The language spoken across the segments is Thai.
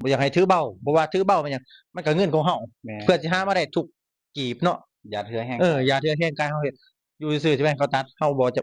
บ่อยากให้ถือเบาเพราะว่าถือเบามันหยังมันก็เงินของเฮาแม่เพื่อสิหามาได้ทุกกีบเนาะอย่าเทื่อแห้งอย่าเทื่อแท้งกายเฮาเฮ็ดอยู่ซื่อๆใช่ไหมเขาตัดเฮาบ่จะ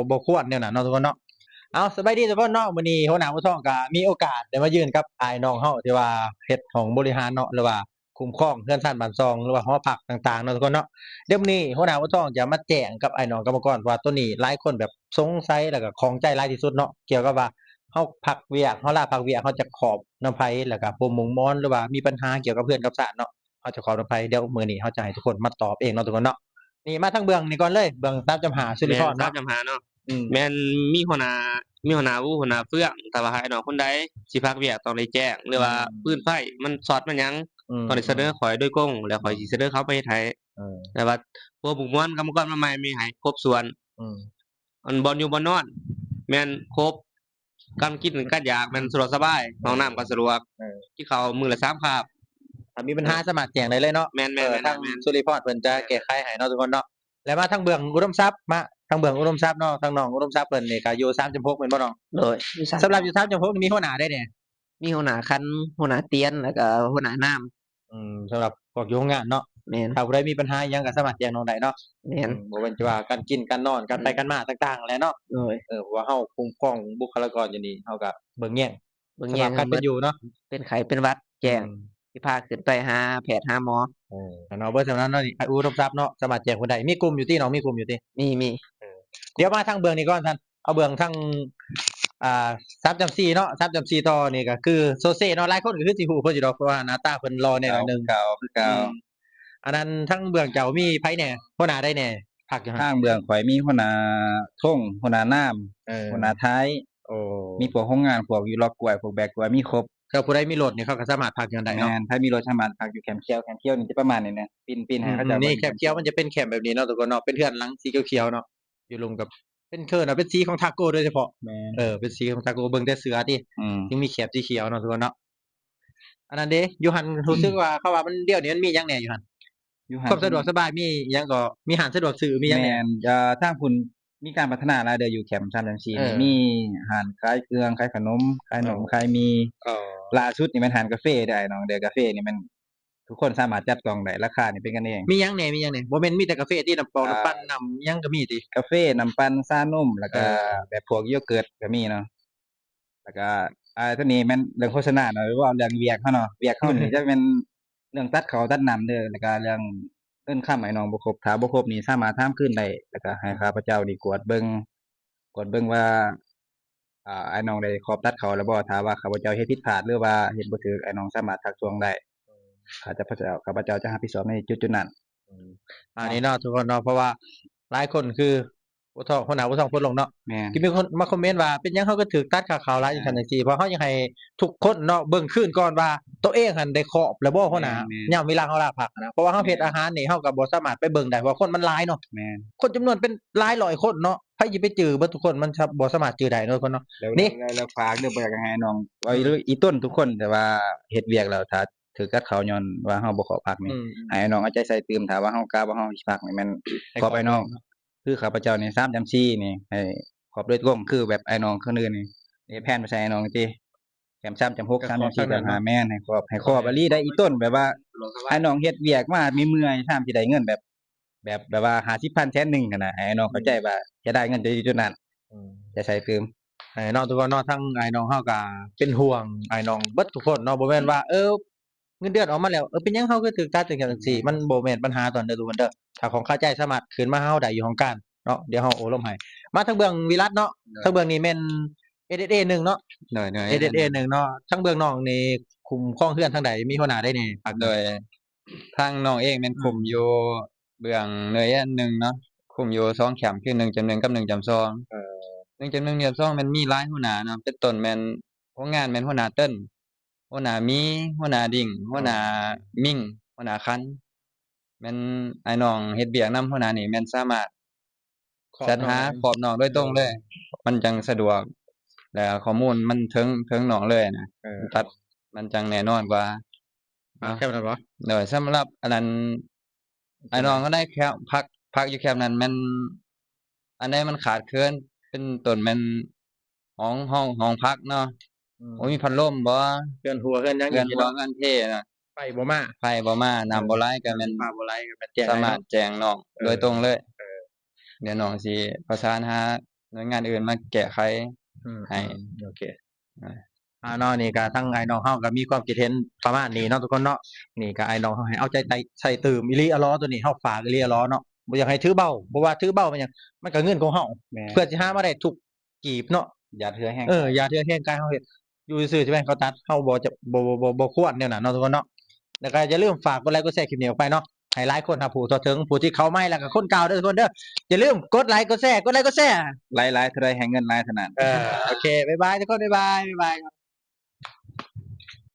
บ่ควรแนวนั้นเนาะทุกคนเนาะเอาสบายดีทุกคนเนาะมื้อนี้หัวหน้าผู้ท้องก็มีโอกาสได้มายืนกับอ้ายน้องเฮาที่ว่าเฮ็ดของบริหารเนาะหรือว่าคุ้มครองเรือนซ่านบ้านซองหรือว่าหอพักต่างๆเนาะทุกคนเนาะเดี๋ยวมื้อนี้หัวหน้าผู้ท้องจะมาแจ้งกับอ้ายน้องกรรมกรว่าตัวนี้หลายคนแบบสงสัยแล้วก็ข้องใจหลายที่สุดเนาะเกี่ยวกับว่าเฮาพักเวียกเฮาลาพักเวียกเฮาจะขอบนำไผแล้วก็บ่มงมอนหรือว่ามีปัญหาเกี่ยวกับเพื่อนกับสานเนาะเฮาจะขอบนำไผเดี๋ยวมื้อนี้เฮาจะให้ทุกคนมาตอบเองเนาะทุกคนเนาะ นี่มาทางเบื้องนี่ก่อนเลยเบื้องทรัพย์จำหาสิริแม่นทราบพรเนาะจำหาเนาะอืมแม่นมีหัวหน้าวู้หัวหน้าเฟืองแต่ว่าให้น้องคนใดสิพักเวียกต้องได้แจ้งหรือว่าปืนไฟมันช็อตมันหยังต้องได้เสนอข้อยโดยตรงแล้วข้อยสิเสนอเขาไปเฮ็ดให้แต่ว่าพวกบุกม่วนกรรมกรมาใหม่มีให้ครบส่วนอืมอันบ่อนอยู่บ่อนนอนแม่นครบการกินการอยากแม่นสะดวกสบายห้องน้ำก็สะดวกกินข้าวมื้อละ3คาบถ้ามีปัญหาสามารถแจ้งได้เลยเนาะแม่นทางๆๆสุริพรเพิ่นจะแก้ไขให้เนาะทุกคนเนาะแล้วมาทางเบื้องอุดมทรัพย์มาทางเบื้องอุดมทรัพย์เนาะทางน้องอุดมทรัพย์เพิ่นนี่ก็อยู่3.6แม่นบ่น้องโดยสำหรับอยู่3.6นี่มีหัวหน้าได้แหน่มีหัวหน้าคันหัวหน้าเตียนแล้วก็หัวหน้าน้สำหรับพวกอยู่โรงงานเนาะำแม่นถ้าผู้ใดมีปัญหาอิหยังก็สามารถแจ้งน้องได้เนาะแม่นบ่ว่าจะว่าการกินการนอนการไปการมาต่างๆแหละเนาะโดยเพราะว่าเฮาคุ้มครองบุคลากรอยู่นี่เฮาก็เบิ่งแย่งเบิ่งสำหรับการเป็แยงให้เบิดนอยู่เนาะเป็นไข้เป็นหวัดแจ้งม สิพาขึ้นไปหาแพทย์หาหมอเนาะเบิดสำนั้นเนาะนี่อุดมทรัพย์เนาะสามารถแจ้งเพิ่นได้มีกลุ่มอยู่ติน้องมีกลุ่มอยู่ติมีเดี๋ยวมาทางเบื้องนี้ก่อนท่านเอาเบื้องทางอ่า3.4เนาะ3.4ต่อนี่ก็คือโซเซเนาะหลายคนก็คือสิฮู้เพิ่นอยู่ดอกเพราะว่าหน้าตาเพิ่นหล่อแน่หน่อยหนึ่งเก่าคือเก่าอันนั้นทางเบื้องเจ้ามีไผแหน่หัวหน้าได้แหน่ภาคอยู่หั่นทางเบื้องข่อยมีหัวหน้าทงหัวหน้าน้ำหัวหน้าท้ายโอ้มีพวกโรงงานพวกอยู่ล็อกกล้วยพวกแบกกล้วยมีครบถ้าผู้ใดมีรถนี่เขาก็สามารถพากอยู่หั่นได้เนาะแม่นถ้ามีรถสามารถพักอยู่แคมป์เขียวแคมป์เขียวนี่จะประมาณนี้นะปีนให้เขาเจ้านี่เบิ่งแคมป์เขียวมันจะเป็นแคมป์แบบนี้เนาะทุกคนเนาะเป็นเฮือนหลังสีเขียวๆเนาะอยู่รวมกับเป็นเทินน่ะเป็นสีของ Taco โดยเฉพาะแม่นเป็นสีของ Taco เบิ่งแต่เสือติยังมีแคปสีเขียวเนาะทุกคนเนาะ อันนั้นเด้อยู่หันรู้สึกว่าเขาว่ามันเดี๋ยวนี้มันมีหยังแหน่อยู่หันอยู่ความสะดวกสบายมีหยังก็มีห้างสะดวกซื้อมีหยังแหน่แม่นทางพุ่นมีการพัฒนาหลายเด้ออยู่แคมป์3-4นี่มีร้านขายเครื่องขายขนมขายหนมขายมีอ๋อล่าสุดนี่แม่นร้านกาแฟเด้อไอ้น้องเด้อกาแฟนี่มันทุกคนสามารถจับจองได้ราคานี่เป็นกันเองมีหยังแหน่บ่แม่นมีแต่กาแฟติน้ำเปล่าน้ำปั่นน้ำหยังก็มีติกาแฟน้ำปั่นชานมแล้วก็แบบพวกโยเกิร์ตก็มีเนาะแล้วก็ตัวนี้แม่นเรื่องโฆษณาเนาะหรือว่าเรื่องเวียกเขาเนาะเวียกเขานี่จะเป็นเรื่องตัดเขาตัดน้ำเด้อแล้วก็เรื่องเงินค่าไอ้น้องบ่ครบถ้าบ่ครบนี่สามารถถามคืนได้แล้วก็ให้ข้าพเจ้านี่กวดเบิ่งว่าไอ้น้องได้ครบตัดเขาแล้วบ่ถ้าว่าข้าพเจ้าเฮ็ดผิดพลาดหรือว่าเฮ็ดบ่ถูกไอ้น้องสามารถทักท้วงได้ข้าพเจ้าจะรับผิดชอบในจุดๆนั้นอืมอันนี้เนาะทุกคนเนาะเพราะว่าหลายคนคือบ่ท้องคนหน้าบ่ท้องโพสต์ลงเนาะแม่นที่มีคนมาคอมเมนต์ว่าเป็นหยังเขาก็ถูกตัดค่าข้าวหลายจังซั่นจังซี่เพราะเขาอยากให้ทุกคนเนาะเบิ่งคืนก่อนว่าตัวเองหันได้ครอบแล้วบ่หัวหน้ายามเวลาเขาลาพักนะเพราะว่าเขาเฮ็ดอาหารนี่เขาก็บ่สามารถไปเบิ่งได้เพราะคนมันหลายเนาะ แม่นคนจำนวนเป็นหลายร้อยคนเนาะไผสิไปจื้อเบิดทุกคนมันบ่สามารถจื้อได้เนาะทุกคนเนาะแล้วนี่แล้วฝากเด้อบ่อยากให้น้องไว้อีต้นทุกคนแต่ว่าเฮ็ดเวียกแล้วถ้าถูกกัดเขาย้อนว่าเฮาบ่เข้าพักนี่ให้น้องเอาใจใส่ตื่มถ้าว่าเฮากล้าว่าเฮาสิพักนี่แม่นขอบไอ้น้องคือข้าพเจ้านี่3จำ4นี่ให้ขอบโดยตรงคือแบบไอ้น้องคนอื่นนี่แพนไปใส่ไอ้น้องติแถม3จำ6 3จำ4จำ5แม่นให้ขอบอีหลีได้อีต้นแบบว่าไอ้น้องเฮ็ดเวียกมามีเมื่อยซ้ำสิได้เงินแบบว่า50,000แสนหนึ่งหั้นน่ะให้น้องเข้าใจว่าจะได้เงินจุดๆนั้นจะใส่ตื่มให้น้องทุกคนเนาะทั้งอ้ายน้องเฮาก็เป็นห่วงอ้ายน้องเบิดทุกคนเนาะบ่แม่นว่าเงินเดือนออกมาแล้วเป็นหยังเฮาคือถูกตัดจังซี่มันบ่แม่นปัญหาตอนเด้อทุกคนเด้อถ้าของค่าใช้จ่ายสามารถคืนมาให้เฮาได้อยู่ของกลางเนาะเดี๋ยวเฮาโอนลมให้มาทางเบื้องวิรัตเนาะทางเบื้องนี้แม่น SSA 1เนาะ โดย SSA 1เนาะทางเบื้องน้องนี่คุมครองเรือนทางใดมีหัวหน้าได้แหน่ภาคโดยทางน้องเองแม่นคุมอยู่เบื้องหน่วยอันหนึ่งเนาะคุมอยู่2แคมป์คือ1.1กับ1.2 1.1 1.2มันมีหลายหัวหน้าเนาะเป็นต้นแม่นหัวงานแม่นหัวหน้าเติ้นหัวหน้ามีหัวหน้าดิ่งหัวหน้ามิ่งหัวหน้าคันแม่นไอ้น้องเฮ็ดเวียกนำหัวหน้านี่แม่นสามารถจัดหาขอบน้องโดยตรงเลย มันจังสะดวกแล้วข้อมูลมันถึงน้องเลยนะตัดมันจังแน่นอนกว่าแค่นั้นบ่โดยสำหรับอันนั้นไอ้น้องก็ได้แค่พักอยู่แคมป์นั้นแม่นอันใดมันขาดเคินเป็นต้นแม่นห้องพักเนาะ บ่มีพัดลมบ่ เฮือนหัวเฮือนหยัง เงิน อยู่ หัว เนาะ เงินเทน่ะ ไฟบ่มา ไฟบ่มาน้ำบ่ไหลก็แม่น ฟ้าบ่ไหลก็แม่นแจ้ง สา ได้ มารถ เนาะ แจ้งน้องโดยตรงเลย เออ เดี๋ยวน้องสิประสานหาหน่วยงานอื่นมาแก้ไข ให้ โอเคเนาะนี่ก็ทั้งไอ้น้องเฮาก็มีความคิดเห็นประมาณนี้เนาะทุกคนเนาะนี่ก็ไอ้น้องเฮาให้เอาใจใส่ตื่มอีหลีอะล้อตัวนี้เฮาฝากอีหลีอะล้อเนาะบ่อยากให้ถือเบาเพราะว่าถือเบามันหยังมันก็เงินของเฮา แม่ เพื่อสิหามาได้ทุกกีบเนาะ อย่าเทื่อแห้ง อย่าเทื่อแห้งกายเฮาเฮ็ดอยู่ซื่อๆใช่ไหมเขาตัดเฮาบ่จะบ่ควรแนวนั้นเนาะทุกคนเนาะแล้วก็อย่าลืมฝากกดไลค์กดแชร์คลิปนี้ออกไปเนาะให้หลายคนครับผู้ทั่วถึงผู้ที่เข้าใหม่แล้วก็คนเก่าเด้อทุกคนเด้ออย่าลืมกดไลค์กดแชร์ หลายๆเท่าใดให้เงินหลายเท่านั้น โอเคบ๊ายบายทุกคนบ๊ายบายครับ